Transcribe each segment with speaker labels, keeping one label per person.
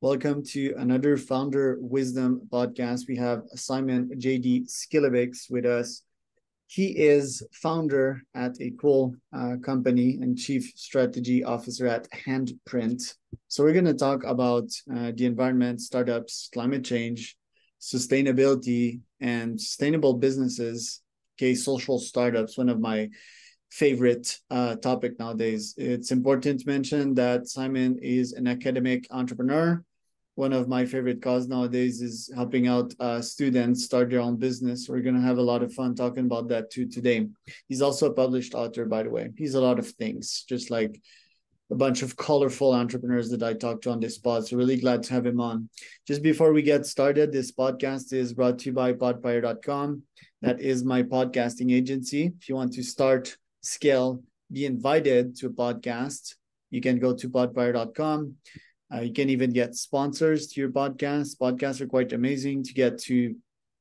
Speaker 1: Welcome to another Founder Wisdom podcast. We have Simon JD Schillebeeckx with us. He is founder at a cool company and chief strategy officer at Handprint. So we're going to talk about the environment, startups, climate change, sustainability, and sustainable businesses. Okay, social startups, one of my favorite topic nowadays. It's important to mention that Simon is an academic entrepreneur. One of my favorite cause nowadays is helping out students start their own business. We're going to have a lot of fun talking about that too today. He's also a published author, by the way. He's a lot of things, just like a bunch of colorful entrepreneurs that I talked to on this pod. So really glad to have him on. Just before we get started, this podcast is brought to you by podpire.com. That is my podcasting agency. If you want to start, scale, be invited to a podcast, you can go to podpire.com. You can even get sponsors to your podcast. Podcasts are quite amazing to get to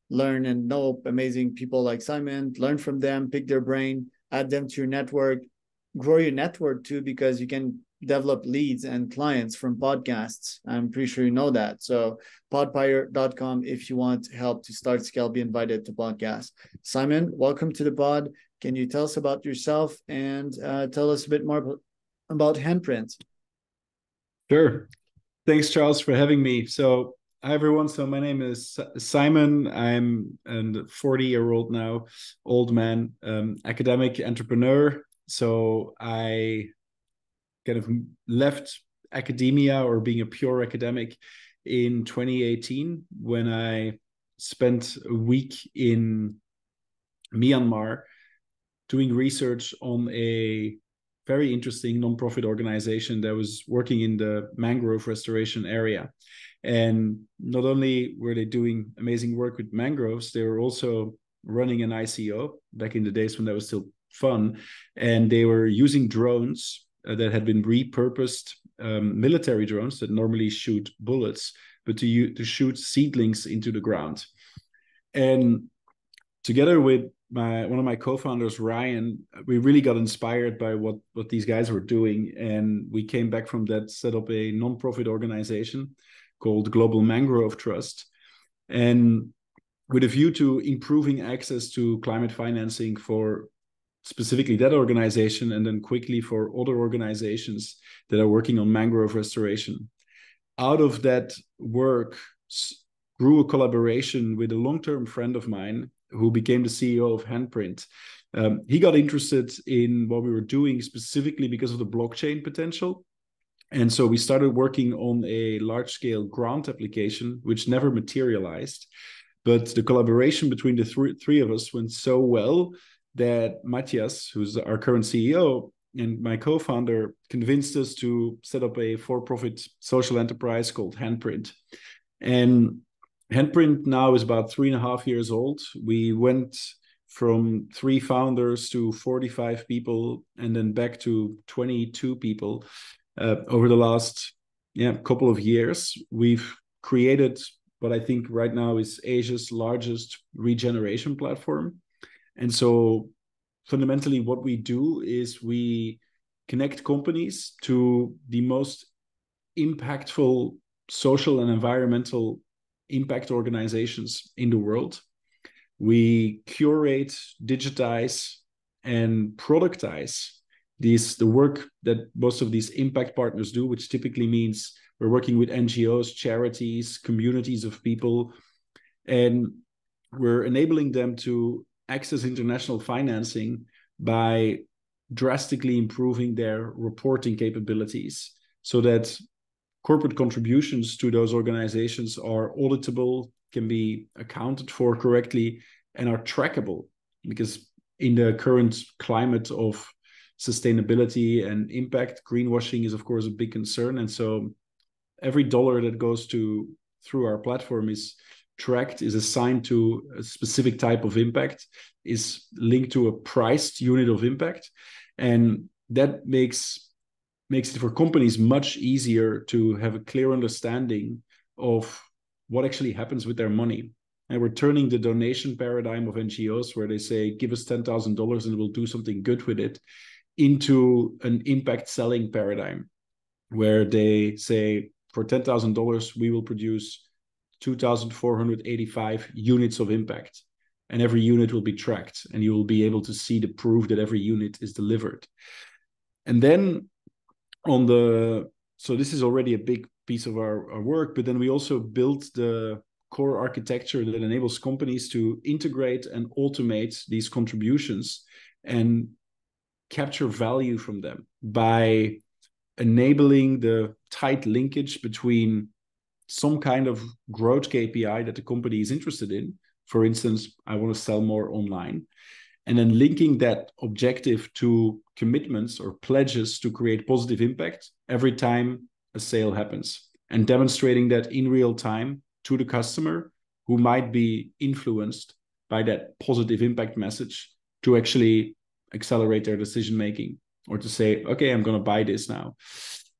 Speaker 1: learn and know amazing people like Simon, learn from them, pick their brain, add them to your network, grow your network too, because you can develop leads and clients from podcasts. I'm pretty sure you know that. So podpire.com if you want help to start, scale, be invited to podcasts. Simon, welcome to the pod. Can you tell us about yourself and tell us a bit more about Handprint?
Speaker 2: Sure. Thanks, Charles, for having me. So, hi, everyone. So, my name is Simon. I'm a 40-year-old now, old man, academic entrepreneur. So, I kind of left academia or being a pure academic in 2018 when I spent a week in Myanmar doing research on a very interesting nonprofit organization that was working in the mangrove restoration area. And not only were they doing amazing work with mangroves, they were also running an ICO back in the days when that was still fun. And they were using drones that had been repurposed, military drones that normally shoot bullets, but to shoot seedlings into the ground. And together with one of my co-founders, Ryan, we really got inspired by what these guys were doing. And we came back from that, set up a nonprofit organization called Global Mangrove Trust. And with a view to improving access to climate financing for specifically that organization, and then quickly for other organizations that are working on mangrove restoration. Out of that work grew a collaboration with a long-term friend of mine who became the CEO of Handprint. He got interested in what we were doing specifically because of the blockchain potential. And so we started working on a large-scale grant application, which never materialized. But the collaboration between the three of us went so well that Matthias, who's our current CEO, and my co-founder convinced us to set up a for-profit social enterprise called Handprint. And Handprint now is about 3.5 years old. We went from 3 founders to 45 people and then back to 22 people over the last couple of years. We've created what I think right now is Asia's largest regeneration platform. And so fundamentally what we do is we connect companies to the most impactful social and environmental impact organizations in the world. We curate, digitize, and productize the work that most of these impact partners do, which typically means we're working with NGOs, charities, communities of people, and we're enabling them to access international financing by drastically improving their reporting capabilities so that corporate contributions to those organizations are auditable, can be accounted for correctly, and are trackable. Because in the current climate of sustainability and impact, greenwashing is, of course, a big concern. And so every dollar that goes through our platform is tracked, is assigned to a specific type of impact, is linked to a priced unit of impact. And that makes it for companies much easier to have a clear understanding of what actually happens with their money. And we're turning the donation paradigm of NGOs, where they say, give us $10,000 and we'll do something good with it, into an impact selling paradigm, where they say, for $10,000, we will produce 2,485 units of impact. And every unit will be tracked, and you will be able to see the proof that every unit is delivered. And then so this is already a big piece of our work, but then we also built the core architecture that enables companies to integrate and automate these contributions and capture value from them by enabling the tight linkage between some kind of growth KPI that the company is interested in. For instance, I want to sell more online, and then linking that objective to commitments or pledges to create positive impact every time a sale happens, and demonstrating that in real time to the customer, who might be influenced by that positive impact message to actually accelerate their decision making, or to say, okay, I'm going to buy this now.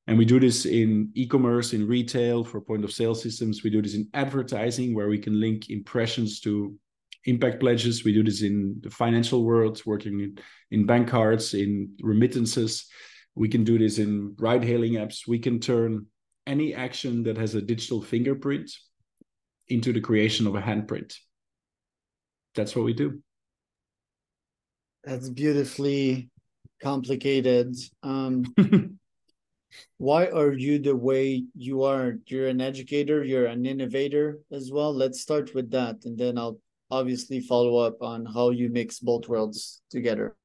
Speaker 2: And we do this in e-commerce, in retail, for point of sale systems. We do this in advertising, where we can link impressions to impact pledges. We do this in the financial world, working in bank cards, in remittances. We can do this in ride-hailing apps. We can turn any action that has a digital fingerprint into the creation of a handprint. That's what we do.
Speaker 1: That's beautifully complicated. Why are you the way you are? You're an educator, you're an innovator as well. Let's start with that, and then I'll obviously follow up on how you mix both worlds together.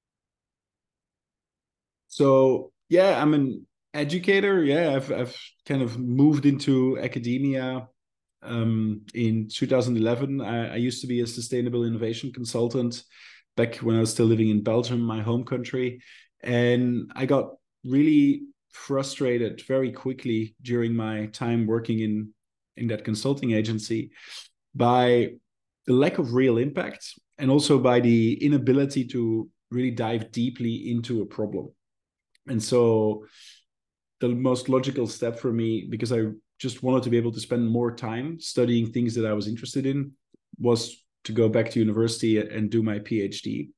Speaker 2: So yeah, I'm an educator. Yeah, I've kind of moved into academia in 2011. I used to be a sustainable innovation consultant back when I was still living in Belgium, my home country, and I got really frustrated very quickly during my time working in that consulting agency by the lack of real impact, and also by the inability to really dive deeply into a problem. And so the most logical step for me, because I just wanted to be able to spend more time studying things that I was interested in, was to go back to university and do my PhD.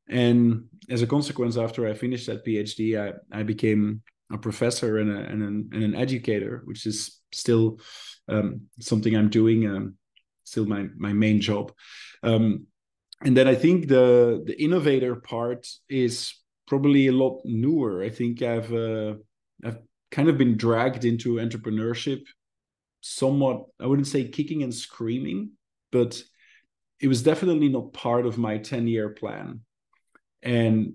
Speaker 2: And as a consequence, after I finished that PhD, I became a professor and an educator, which is still something I'm doing, still my main job. And then I think the innovator part is probably a lot newer. I think I've kind of been dragged into entrepreneurship somewhat, I wouldn't say kicking and screaming, but it was definitely not part of my 10-year plan. And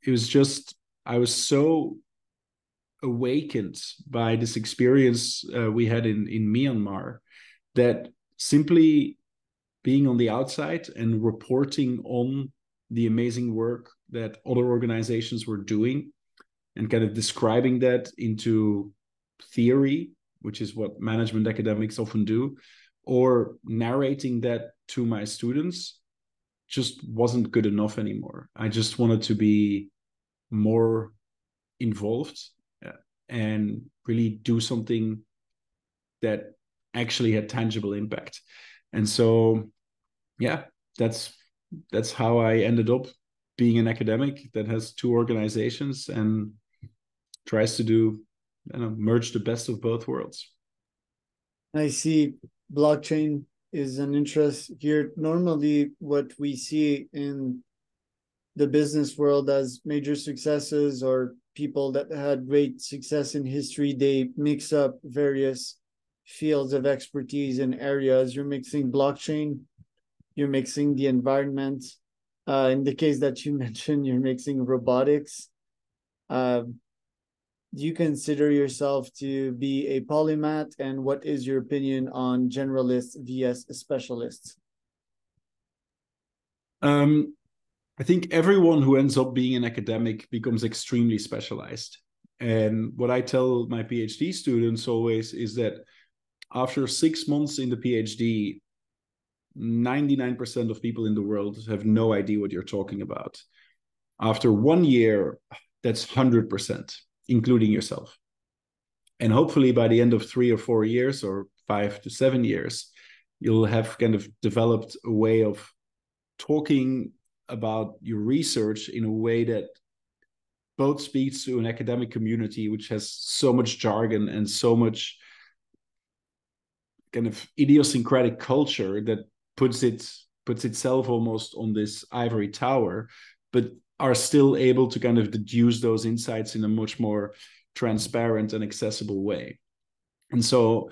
Speaker 2: it was just, I was so awakened by this experience we had in Myanmar, that simply being on the outside and reporting on the amazing work that other organizations were doing, and kind of describing that into theory, which is what management academics often do, or narrating that to my students, just wasn't good enough anymore. I just wanted to be more involved and really do something that actually had tangible impact. And so, yeah, that's how I ended up being an academic that has two organizations and tries to do, merge the best of both worlds.
Speaker 1: I see blockchain is an interest here. Normally, what we see in the business world as major successes, or people that had great success in history, they mix up various fields of expertise and areas. You're mixing blockchain, you're mixing the environment. In the case that you mentioned, you're mixing robotics. Do you consider yourself to be a polymath, and what is your opinion on generalists vs specialists?
Speaker 2: I think everyone who ends up being an academic becomes extremely specialized. And what I tell my PhD students always is that after 6 months in the PhD, 99% of people in the world have no idea what you're talking about. After 1 year, that's 100%, including yourself. And hopefully by the end of 3 or 4 years, or 5 to 7 years, you'll have kind of developed a way of talking about your research in a way that both speaks to an academic community which has so much jargon and so much kind of idiosyncratic culture that puts itself almost on this ivory tower, but are still able to kind of deduce those insights in a much more transparent and accessible way. And so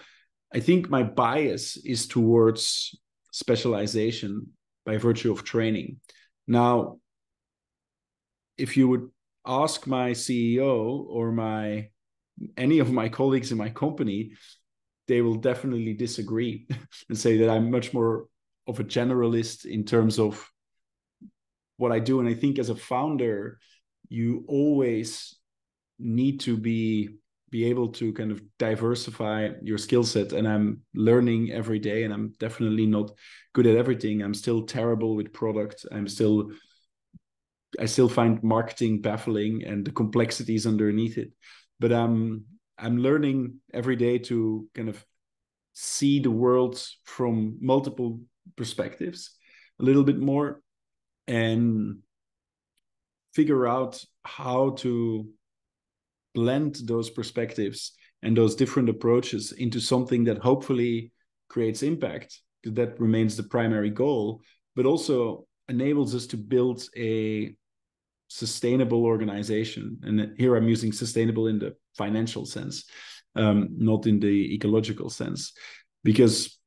Speaker 2: I think my bias is towards specialization by virtue of training. Now, if you would ask my CEO or any of my colleagues in my company, they will definitely disagree and say that I'm much more of a generalist in terms of what I do. And I think as a founder, you always need to be able to kind of diversify your skill set. And I'm learning every day, and I'm definitely not good at everything. I'm still terrible with product. I still find marketing baffling and the complexities underneath it. But I'm learning every day to kind of see the world from multiple perspectives a little bit more and figure out how to blend those perspectives and those different approaches into something that hopefully creates impact, because that remains the primary goal, but also enables us to build a sustainable organization. And here I'm using sustainable in the financial sense, not in the ecological sense, because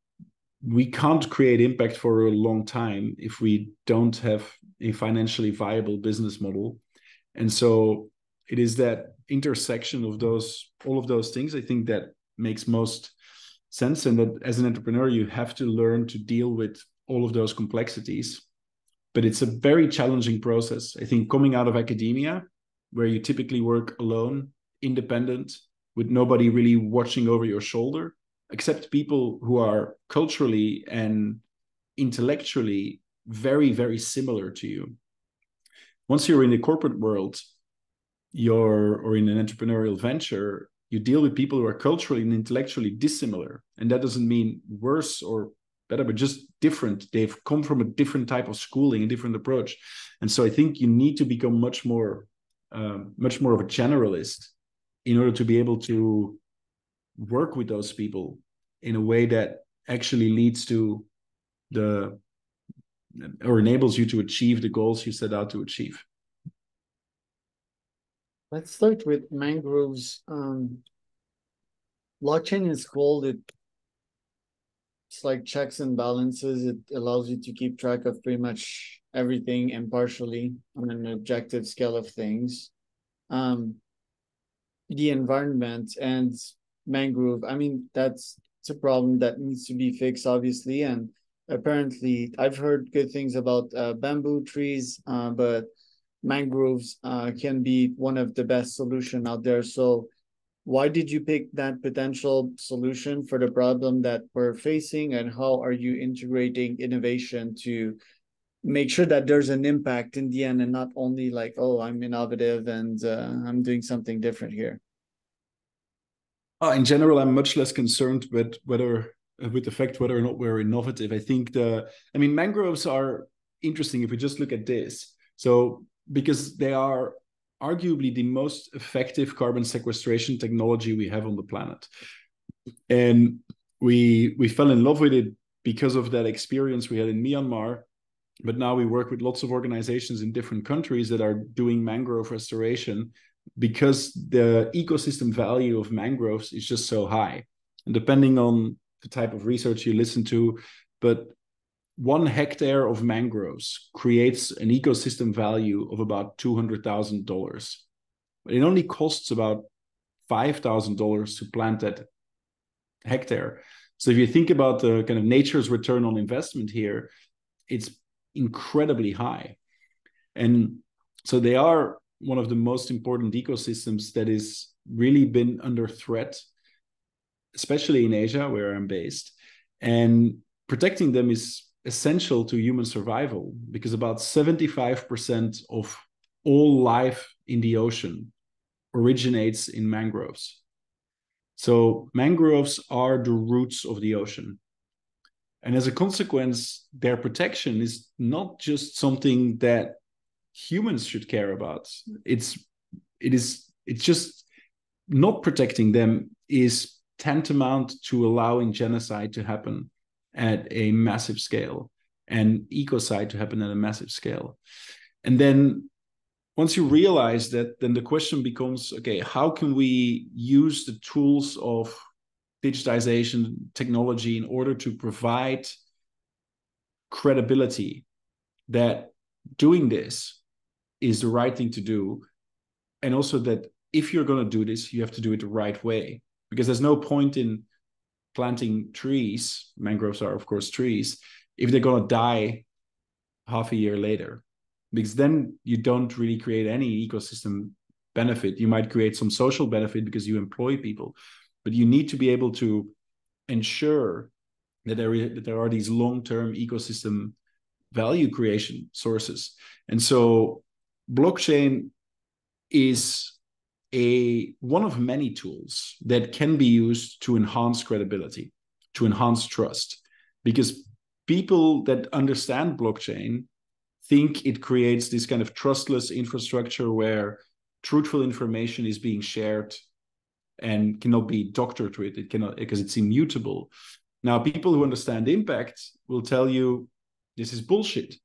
Speaker 2: we can't create impact for a long time if we don't have a financially viable business model. And so it is that intersection of all of those things, I think, that makes most sense. And that as an entrepreneur, you have to learn to deal with all of those complexities. But it's a very challenging process. I think coming out of academia, where you typically work alone, independent, with nobody really watching over your shoulder, except people who are culturally and intellectually very, very similar to you. Once you're in the corporate world, or in an entrepreneurial venture, you deal with people who are culturally and intellectually dissimilar. And that doesn't mean worse or better, but just different. They've come from a different type of schooling, a different approach. And so I think you need to become much more of a generalist in order to be able to work with those people in a way that actually leads to or enables you to achieve the goals you set out to achieve.
Speaker 1: Let's start with mangroves. Blockchain is called it. It's like checks and balances. It allows you to keep track of pretty much everything impartially on an objective scale of things. The environment and mangrove, I mean, it's a problem that needs to be fixed, obviously. And apparently, I've heard good things about bamboo trees, but mangroves can be one of the best solution out there. So why did you pick that potential solution for the problem that we're facing, and how are you integrating innovation to make sure that there's an impact in the end, and not only like, oh, I'm innovative and I'm doing something different here?
Speaker 2: In general, I'm much less concerned with the fact whether or not we're innovative. I think mangroves are interesting if we just look at this. So because they are arguably the most effective carbon sequestration technology we have on the planet. And we fell in love with it because of that experience we had in Myanmar. But now we work with lots of organizations in different countries that are doing mangrove restoration because the ecosystem value of mangroves is just so high. And depending on the type of research you listen to, but 1 hectare of mangroves creates an ecosystem value of about $200,000. But it only costs about $5,000 to plant that hectare. So if you think about the kind of nature's return on investment here, it's incredibly high. And so they are one of the most important ecosystems that is really been under threat, especially in Asia, where I'm based. And protecting them is essential to human survival, because about 75% of all life in the ocean originates in mangroves. So mangroves are the roots of the ocean. And as a consequence, their protection is not just something that humans should care about. It's just not protecting them is tantamount to allowing genocide to happen at a massive scale and ecocide to happen at a massive scale. And then once you realize that, then the question becomes, okay, how can we use the tools of digitization technology in order to provide credibility that doing this is the right thing to do, and also that if you're going to do this, you have to do it the right way, because there's no point in planting trees, mangroves are of course trees, if they're going to die half a year later, because then you don't really create any ecosystem benefit. You might create some social benefit because you employ people, but you need to be able to ensure that there are these long-term ecosystem value creation sources. And so blockchain is one of many tools that can be used to enhance credibility, to enhance trust, because people that understand blockchain think it creates this kind of trustless infrastructure where truthful information is being shared and cannot be doctored with it, cannot, because it's immutable. Now, people who understand impact will tell you this is bullshit,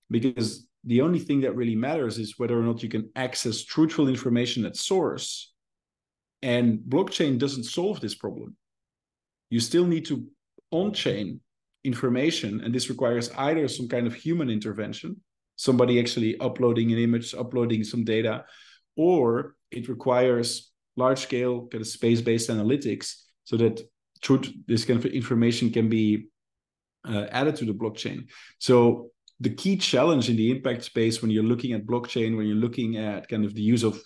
Speaker 2: because the only thing that really matters is whether or not you can access truthful information at source. And blockchain doesn't solve this problem. You still need to on-chain information, and this requires either some kind of human intervention, somebody actually uploading an image, uploading some data, or it requires large-scale kind of space-based analytics so that this kind of information can be added to the blockchain. So the key challenge in the impact space when you're looking at blockchain, when you're looking at kind of the use of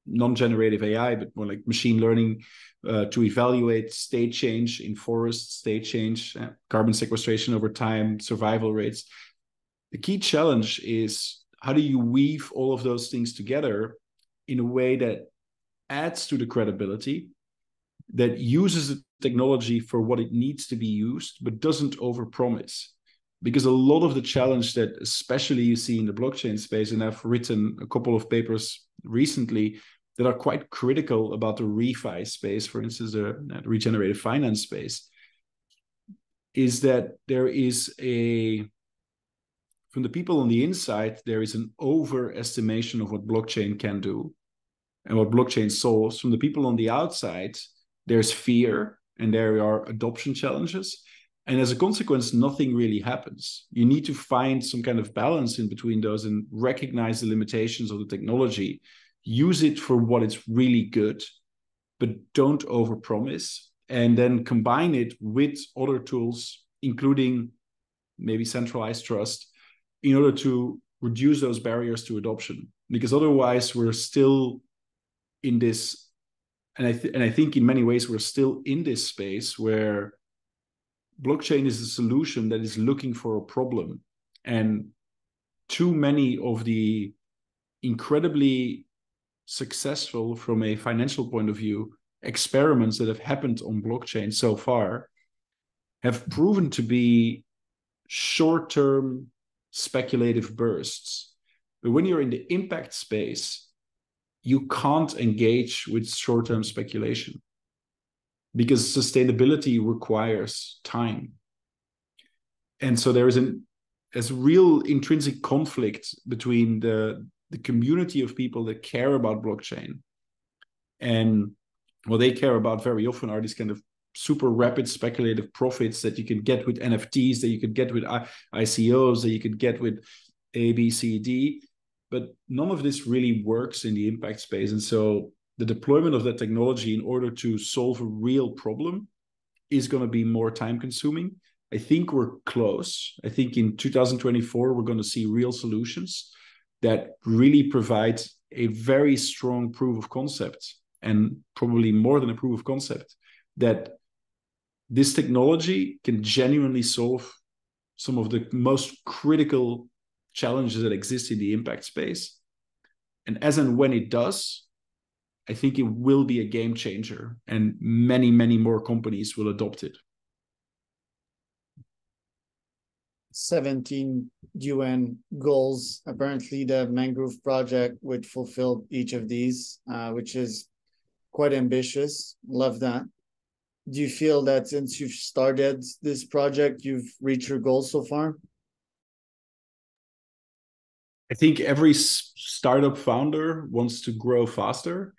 Speaker 2: non-generative AI, but more like machine learning to evaluate state change in forests, state change, carbon sequestration over time, survival rates. The key challenge is how do you weave all of those things together in a way that adds to the credibility, that uses the technology for what it needs to be used, but doesn't overpromise. Because a lot of the challenge that especially you see in the blockchain space, and I've written a couple of papers recently that are quite critical about the refi space, for instance, the regenerative finance space, is that there is from the people on the inside, there is an overestimation of what blockchain can do and what blockchain solves. From the people on the outside, there's fear and there are adoption challenges. And as a consequence, nothing really happens. You need to find some kind of balance in between those and recognize the limitations of the technology, use it for what it's really good, but don't overpromise, and then combine it with other tools, including maybe centralized trust, in order to reduce those barriers to adoption. Because otherwise we're still in this, and I think in many ways we're still in this space where blockchain is a solution that is looking for a problem. And too many of the incredibly successful, from a financial point of view, experiments that have happened on blockchain so far have proven to be short-term speculative bursts. But when you're in the impact space, you can't engage with short-term speculation, because sustainability requires time. And so there's a real intrinsic conflict between the community of people that care about blockchain, and what they care about very often are these kind of super rapid speculative profits that you can get with NFTs, that you could get with ICOs, that you could get with A, B, C, D. But none of this really works in the impact space. And so the deployment of that technology in order to solve a real problem is going to be more time consuming. I think we're close. I think in 2024, we're going to see real solutions that really provide a very strong proof of concept, and probably more than a proof of concept, that this technology can genuinely solve some of the most critical challenges that exist in the impact space. And as and when it does, I think it will be a game changer, and many, many more companies will adopt it.
Speaker 1: 17 UN goals. Apparently, the Mangrove Project would fulfill each of these, which is quite ambitious. Love that. Do you feel that since you've started this project, you've reached your goals so far?
Speaker 2: I think every startup founder wants to grow faster.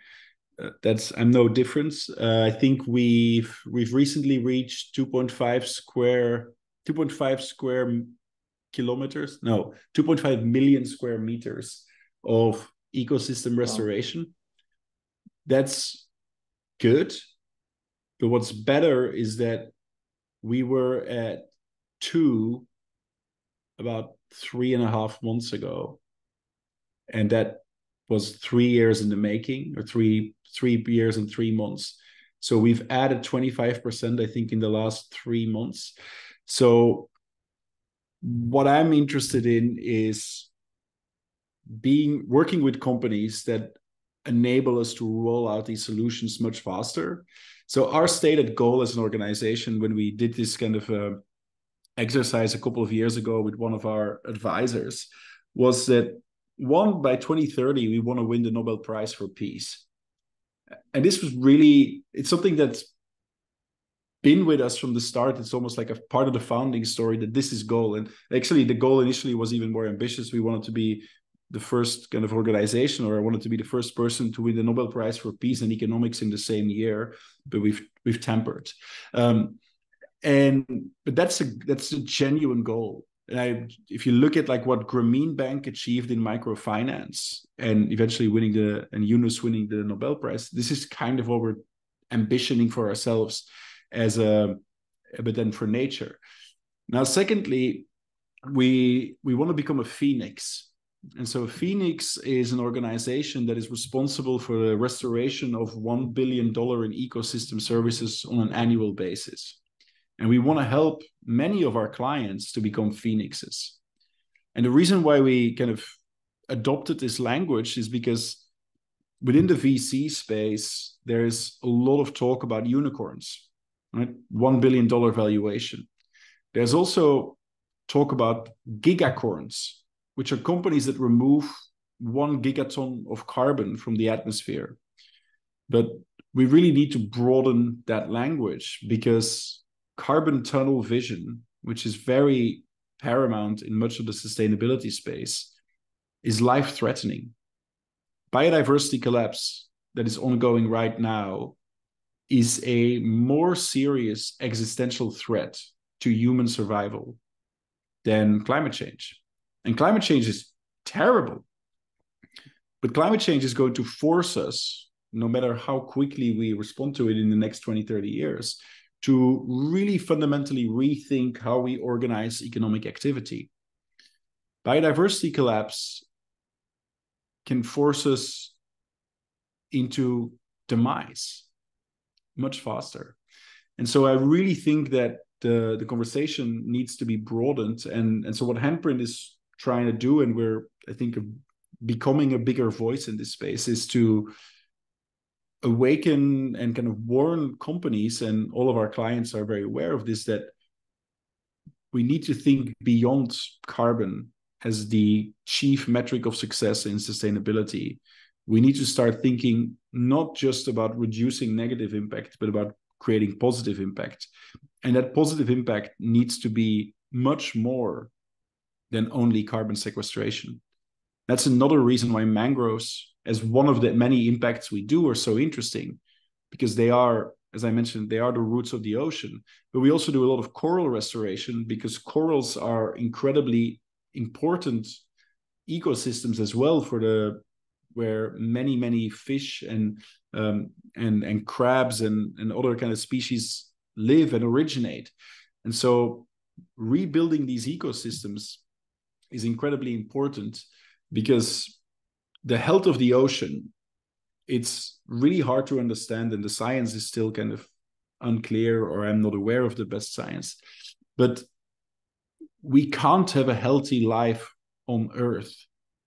Speaker 2: I'm no different. I think we've recently reached 2.5 square kilometers, no, 2.5 million square meters of ecosystem restoration. Wow. That's good. But what's better is that we were at 2 about 3.5 months ago. And that was 3 years in the making, or three years and 3 months. So we've added 25%, I think, in the last 3 months. So what I'm interested in is working with companies that enable us to roll out these solutions much faster. So our stated goal as an organization, when we did this kind of exercise a couple of years ago with one of our advisors, was that by 2030, we want to win the Nobel Prize for Peace. And this was really, it's something that's been with us from the start. It's almost like a part of the founding story that this is goal. And actually the goal initially was even more ambitious. We wanted to be the first kind of organization, or I wanted to be the first person to win the Nobel Prize for Peace and Economics in the same year, but we've tempered. But that's a genuine goal. And if you look at like what Grameen Bank achieved in microfinance and eventually and Yunus winning the Nobel Prize, this is kind of what we're ambitioning for ourselves but then for nature. Now, secondly, we want to become a phoenix. And so Phoenix is an organization that is responsible for the restoration of $1 billion in ecosystem services on an annual basis. And we want to help many of our clients to become phoenixes. And the reason why we kind of adopted this language is because within the VC space, there's a lot of talk about unicorns, right? $1 billion valuation. There's also talk about gigacorns, which are companies that remove 1 gigaton of carbon from the atmosphere. But we really need to broaden that language, because carbon tunnel vision, which is very paramount in much of the sustainability space, is life-threatening. Biodiversity collapse that is ongoing right now is a more serious existential threat to human survival than climate change. And climate change is terrible. But climate change is going to force us, no matter how quickly we respond to it in the next 20, 30 years, to really fundamentally rethink how we organize economic activity. Biodiversity collapse can force us into demise much faster. And so I really think that the conversation needs to be broadened. And so what Handprint is trying to do, and we're, I think, becoming a bigger voice in this space, is to awaken and kind of warn companies, and all of our clients are very aware of this, that we need to think beyond carbon as the chief metric of success in sustainability. We need to start thinking not just about reducing negative impact, but about creating positive impact. And that positive impact needs to be much more than only carbon sequestration. That's another reason why mangroves, as one of the many impacts we do, are so interesting, because they are, as I mentioned, they are the roots of the ocean. But we also do a lot of coral restoration, because corals are incredibly important ecosystems as well, where many fish and crabs and other kind of species live and originate. And so rebuilding these ecosystems is incredibly important, because the health of the ocean, it's really hard to understand, and the science is still kind of unclear, or I'm not aware of the best science. But we can't have a healthy life on Earth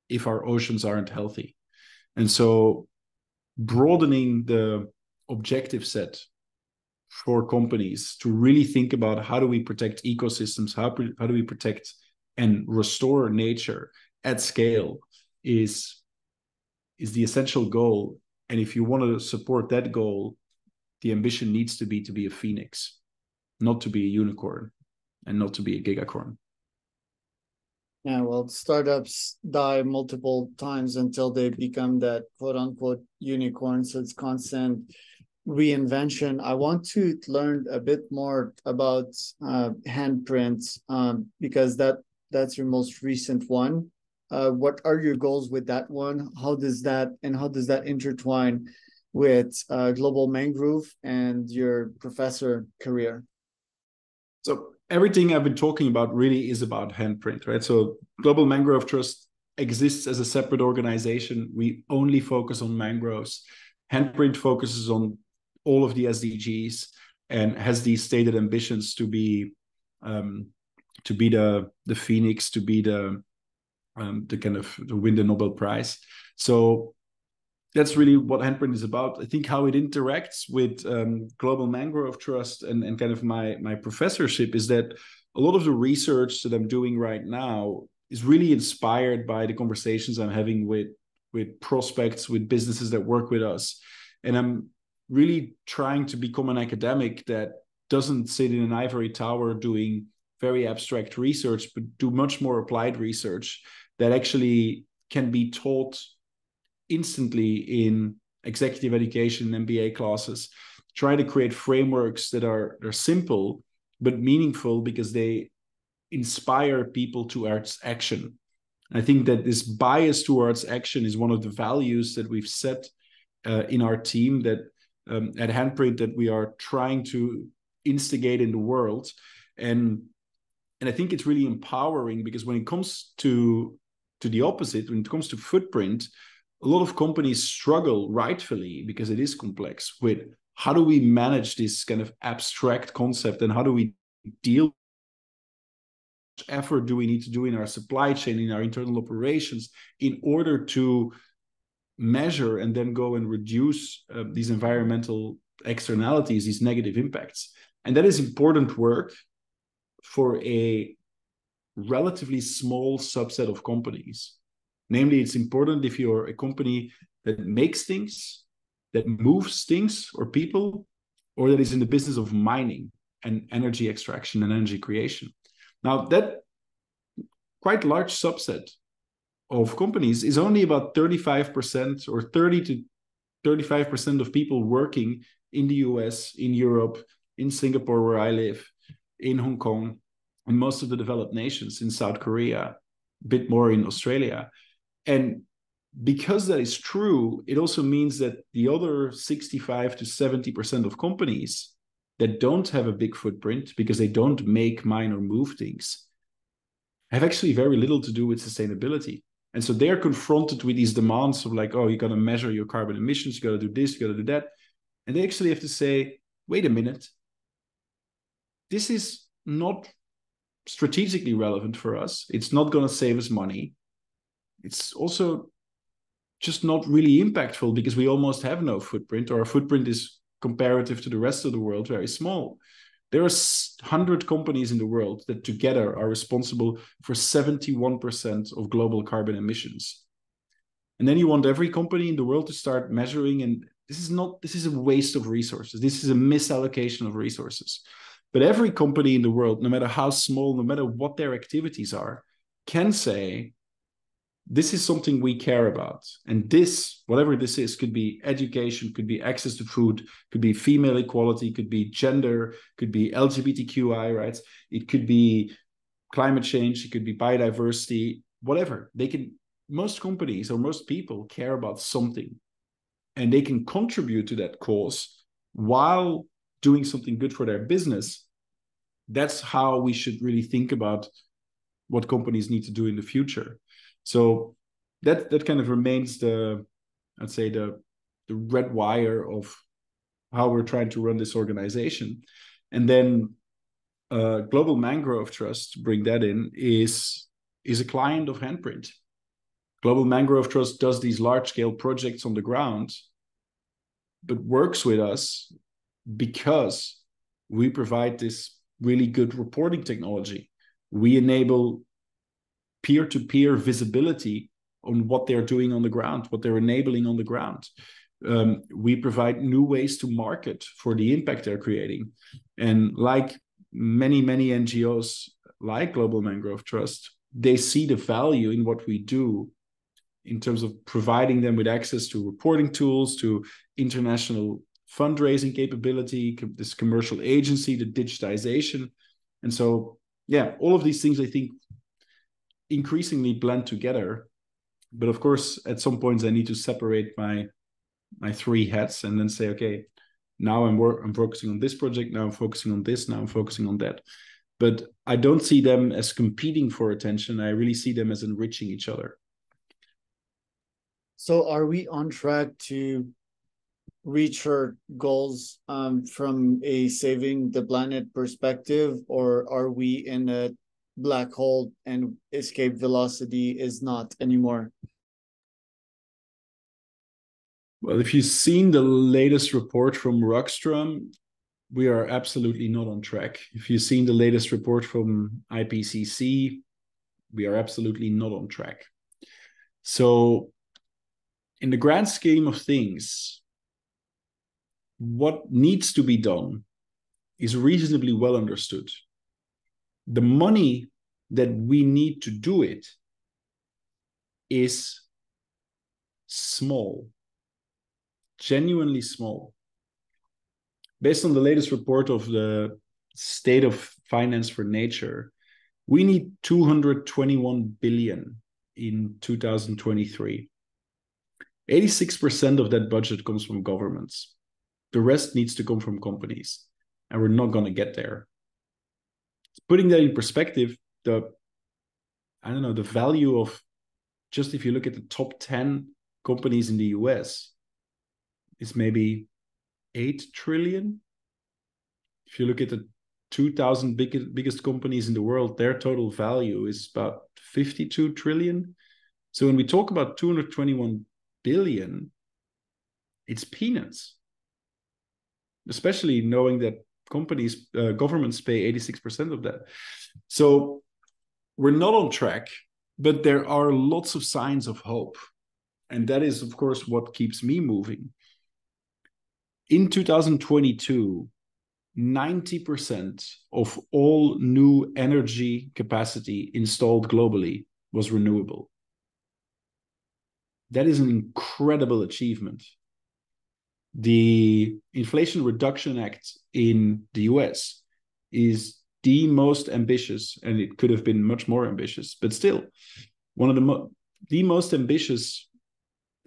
Speaker 2: if our oceans aren't healthy. And so broadening the objective set for companies to really think about how do we protect ecosystems, how do we protect and restore nature at scale is the essential goal. And if you want to support that goal, the ambition needs to be a phoenix, not to be a unicorn and not to be a gigacorn.
Speaker 1: Yeah, well, startups die multiple times until they become that quote unquote unicorn. So it's constant reinvention. I want to learn a bit more about Handprint because that's your most recent one. What are your goals with that one? How does that intertwine with Global Mangrove and your professor career?
Speaker 2: So everything I've been talking about really is about Handprint, right? So Global Mangrove Trust exists as a separate organization. We only focus on mangroves. Handprint focuses on all of the SDGs and has these stated ambitions to be the phoenix, to be the kind of to win the Nobel Prize. So that's really what Handprint is about. I think how it interacts with Global Mangrove Trust and kind of my professorship is that a lot of the research that I'm doing right now is really inspired by the conversations I'm having with prospects, with businesses that work with us. And I'm really trying to become an academic that doesn't sit in an ivory tower doing very abstract research, but do much more applied research that actually can be taught instantly in executive education and MBA classes. Try to create frameworks that are simple but meaningful because they inspire people towards action. I think that this bias towards action is one of the values that we've set in our team that at Handprint that we are trying to instigate in the world. And I think it's really empowering because when it comes to the opposite, when it comes to footprint, a lot of companies struggle rightfully because it is complex with how do we manage this kind of abstract concept and how do we deal effort do we need to do in our supply chain, in our internal operations in order to measure and then go and reduce these environmental externalities, these negative impacts. And that is important work for a relatively small subset of companies. Namely, it's important if you're a company that makes things, that moves things or people, or that is in the business of mining and energy extraction and energy creation. Now, that quite large subset of companies is only about 35% or 30 to 35% of people working in the US, in Europe, in Singapore, where I live, in Hong Kong, in most of the developed nations, in South Korea, a bit more in Australia. And because that is true, it also means that the other 65 to 70% of companies that don't have a big footprint because they don't make, mine, or move things have actually very little to do with sustainability. And so they're confronted with these demands of like, oh, you got to measure your carbon emissions, you got to do this, you got to do that. And they actually have to say, wait a minute, this is not strategically relevant for us. It's not going to save us money. It's also just not really impactful because we almost have no footprint, or our footprint is comparative to the rest of the world very small. There are 100 companies in the world that together are responsible for 71% of global carbon emissions. And then you want every company in the world to start measuring, and this is a waste of resources. This is a misallocation of resources. But every company in the world, no matter how small, no matter what their activities are, can say, this is something we care about. And this, whatever this is, could be education, could be access to food, could be female equality, could be gender, could be LGBTQI rights. It could be climate change, it could be biodiversity, whatever. Most companies or most people care about something, and they can contribute to that cause while doing something good for their business. That's how we should really think about what companies need to do in the future. So that kind of remains the red wire of how we're trying to run this organization. And then Global Mangrove Trust, to bring that in, is a client of Handprint. Global Mangrove Trust does these large-scale projects on the ground, but works with us because we provide this really good reporting technology. We enable peer-to-peer visibility on what they're doing on the ground, what they're enabling on the ground. We provide new ways to market for the impact they're creating. And like many NGOs like Global Mangrove Trust, they see the value in what we do in terms of providing them with access to reporting tools, to international fundraising capability, this commercial agency, the digitization. And so, yeah, all of these things I think increasingly blend together. But of course, at some points I need to separate my three hats and then say, okay, now I'm focusing on this project, now I'm focusing on this, now I'm focusing on that. But I don't see them as competing for attention. I really see them as enriching each other.
Speaker 1: So are we on track to reach our goals from a saving the planet perspective, or are we in a black hole and escape velocity is not anymore?
Speaker 2: Well, if you've seen the latest report from Rockstrom, we are absolutely not on track. If you've seen the latest report from IPCC, we are absolutely not on track. So in the grand scheme of things, what needs to be done is reasonably well understood. The money that we need to do it is small, genuinely small. Based on the latest report of the State of Finance for Nature, we need 221 billion in 2023. 86% of that budget comes from governments. The rest needs to come from companies, and we're not going to get there. Putting that in perspective, the value of, just if you look at the top 10 companies in the US, is maybe 8 trillion. If you look at the 2,000 biggest companies in the world, their total value is about 52 trillion. So when we talk about 221 billion, it's peanuts, especially knowing that governments pay 86% of that. So we're not on track, but there are lots of signs of hope. And that is, of course, what keeps me moving. In 2022, 90% of all new energy capacity installed globally was renewable. That is an incredible achievement. The Inflation Reduction Act in the US is the most ambitious, and it could have been much more ambitious, but still one of the most ambitious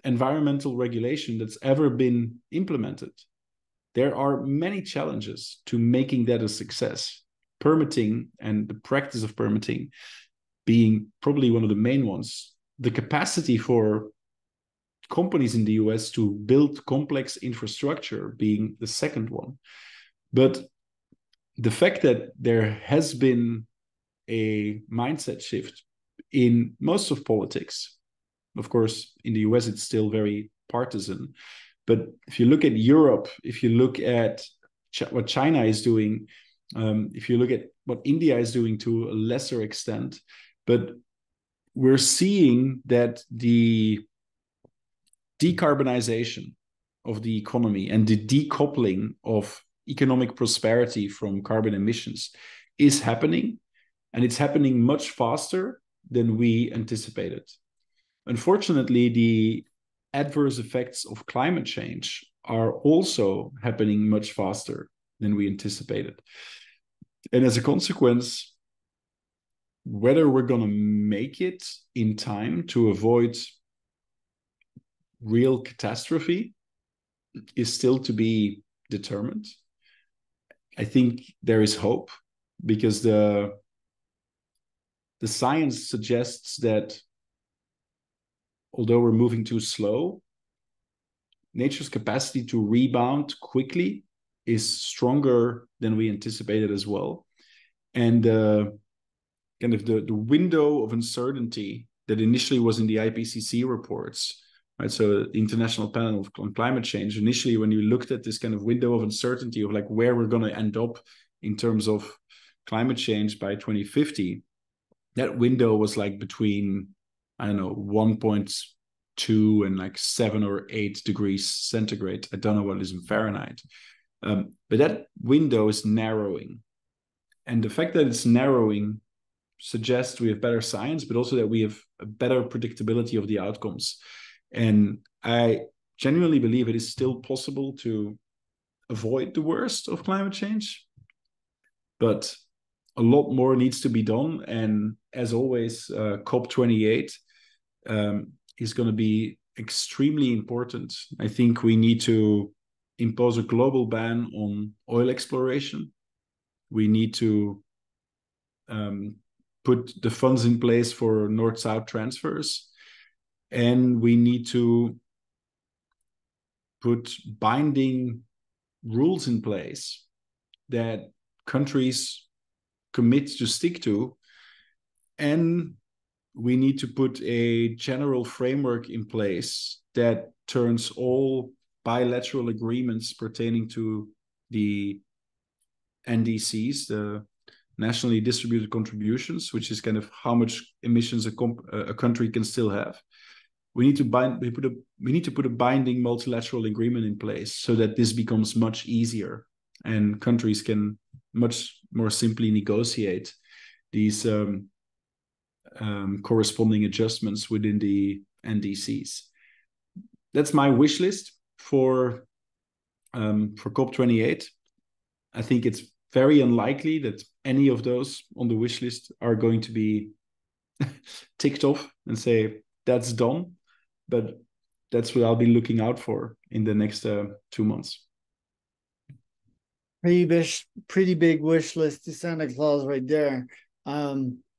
Speaker 2: environmental regulation that's ever been implemented. There are many challenges to making that a success. Permitting and the practice of permitting being probably one of the main ones. The capacity for companies in the US to build complex infrastructure being the second one. But the fact that there has been a mindset shift in most of politics, of course, in the US, it's still very partisan. But if you look at Europe, if you look at what China is doing, if you look at what India is doing to a lesser extent, but we're seeing that the decarbonization of the economy and the decoupling of economic prosperity from carbon emissions is happening, and it's happening much faster than we anticipated. Unfortunately, the adverse effects of climate change are also happening much faster than we anticipated. And as a consequence, whether we're going to make it in time to avoid real catastrophe is still to be determined. I think there is hope because the science suggests that although we're moving too slow, nature's capacity to rebound quickly is stronger than we anticipated as well. And kind of the window of uncertainty that initially was in the IPCC reports, right? So the International Panel on Climate Change, initially when you looked at this kind of window of uncertainty of like where we're going to end up in terms of climate change by 2050, that window was like between, I don't know, 1.5 2 and like 7 or 8 degrees centigrade. I don't know what it is in Fahrenheit. But that window is narrowing. And the fact that it's narrowing suggests we have better science, but also that we have a better predictability of the outcomes. And I genuinely believe it is still possible to avoid the worst of climate change, but a lot more needs to be done. And as always, COP28 is going to be extremely important. I think we need to impose a global ban on oil exploration. We need to put the funds in place for north-south transfers. And we need to put binding rules in place that countries commit to stick to. And we need to put a general framework in place that turns all bilateral agreements pertaining to the NDCs, the nationally distributed contributions, which is kind of how much emissions a country can still have. We need to put a binding multilateral agreement in place so that this becomes much easier and countries can much more simply negotiate these corresponding adjustments within the NDCs. That's my wish list for COP28. I think it's very unlikely that any of those on the wish list are going to be ticked off and say that's done. But that's what I'll be looking out for in the next 2 months.
Speaker 1: Pretty big wish list to Santa Claus right there.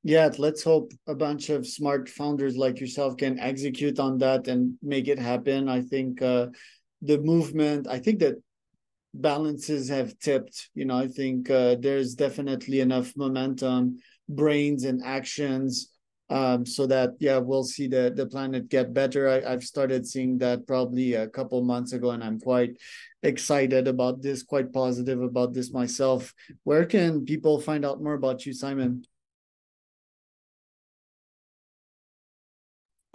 Speaker 1: Yeah, let's hope a bunch of smart founders like yourself can execute on that and make it happen. I think the movement, I think that balances have tipped. I think there's definitely enough momentum, brains and actions, so that, yeah, we'll see the planet get better. I've started seeing that probably a couple months ago, and I'm quite excited about this, quite positive about this myself. Where can people find out more about you, Simon?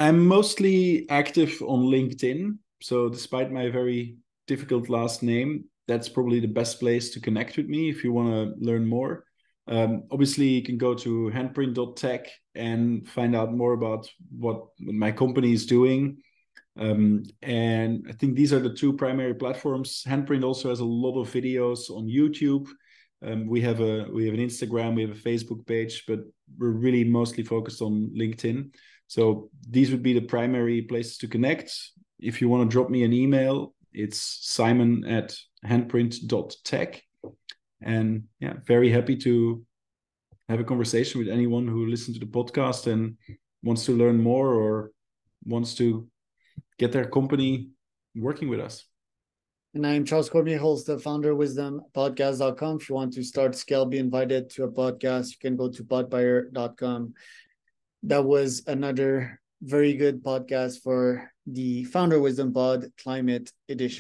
Speaker 2: I'm mostly active on LinkedIn. So despite my very difficult last name, that's probably the best place to connect with me if you want to learn more. Obviously, you can go to handprint.tech and find out more about what my company is doing. And I think these are the 2 primary platforms. Handprint also has a lot of videos on YouTube. We have an Instagram, we have a Facebook page, but we're really mostly focused on LinkedIn. So these would be the primary places to connect. If you want to drop me an email, it's simon@handprint.tech. And yeah, very happy to have a conversation with anyone who listens to the podcast and wants to learn more or wants to get their company working with us.
Speaker 1: And I'm Charles Cormier, host of founderwisdompodcast.com. If you want to start, scale, be invited to a podcast, you can go to podbuyer.com. That was another very good podcast for the Founder Wisdom Pod Climate Edition.